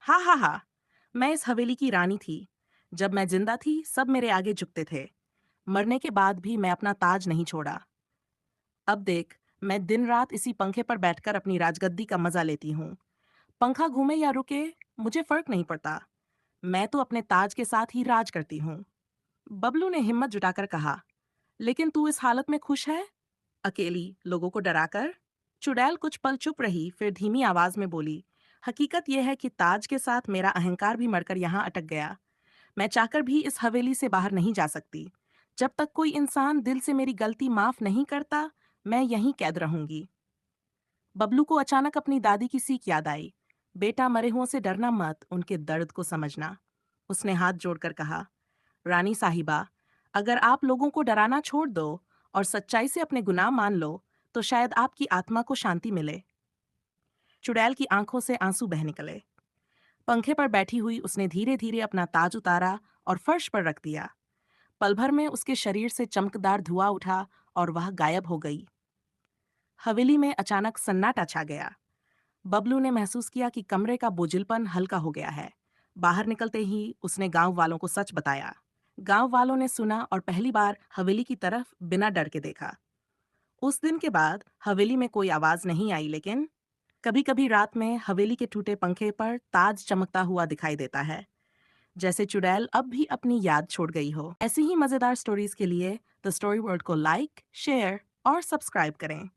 हा हा हा। मैं इस हवेली की रानी थी। जब मैं जिंदा थी सब मेरे आगे झुकते थे। मरने के बाद भी मैं अपना ताज नहीं छोड़ा। अब देख, मैं दिन रात इसी पंखे पर बैठकर अपनी राजगद्दी का मजा लेती हूँ। पंखा घूमे या रुके, मुझे फर्क नहीं पड़ता। मैं तो अपने ताज के साथ ही राज करती हूँ। बबलू ने हिम्मत जुटाकर कहा, लेकिन तू इस हालत में खुश है? अकेली, लोगों को डराकर? चुड़ैल कुछ पल चुप रही, फिर धीमी आवाज में बोली, हकीकत यह है कि ताज के साथ मेरा अहंकार भी मरकर यहाँ अटक गया। मैं चाहकर भी इस हवेली से बाहर नहीं जा सकती। जब तक कोई इंसान दिल से मेरी गलती माफ नहीं करता, मैं यहीं कैद रहूंगी। बबलू को अचानक अपनी दादी की सीख याद आई। बेटा, मरे हुओं से डरना मत, उनके दर्द को समझना। उसने हाथ जोड़कर कहा, रानी साहिबा, अगर आप लोगों को डराना छोड़ दो और सच्चाई से अपने गुनाह मान लो, तो शायद आपकी आत्मा को शांति मिले। चुड़ैल की आंखों से आंसू बह निकले। पंखे पर बैठी हुई उसने धीरे धीरे अपना ताज उतारा और फर्श पर रख दिया। पल भर में उसके शरीर से चमकदार धुआं उठा और वह गायब हो गई। हवेली में अचानक सन्नाटा छा गया। बबलू ने महसूस किया कि कमरे का बोझिलपन हल्का हो गया है। बाहर निकलते ही उसने गांव वालों को सच बताया। गांव वालों ने सुना और पहली बार हवेली की तरफ बिना डर के देखा। उस दिन के बाद हवेली में कोई आवाज नहीं आई, लेकिन कभी कभी रात में हवेली के टूटे पंखे पर ताज चमकता हुआ दिखाई देता है, जैसे चुड़ैल अब भी अपनी याद छोड़ गई हो। ऐसी ही मजेदार स्टोरीज के लिए द स्टोरी वर्ल्ड को लाइक, शेयर और सब्सक्राइब करें।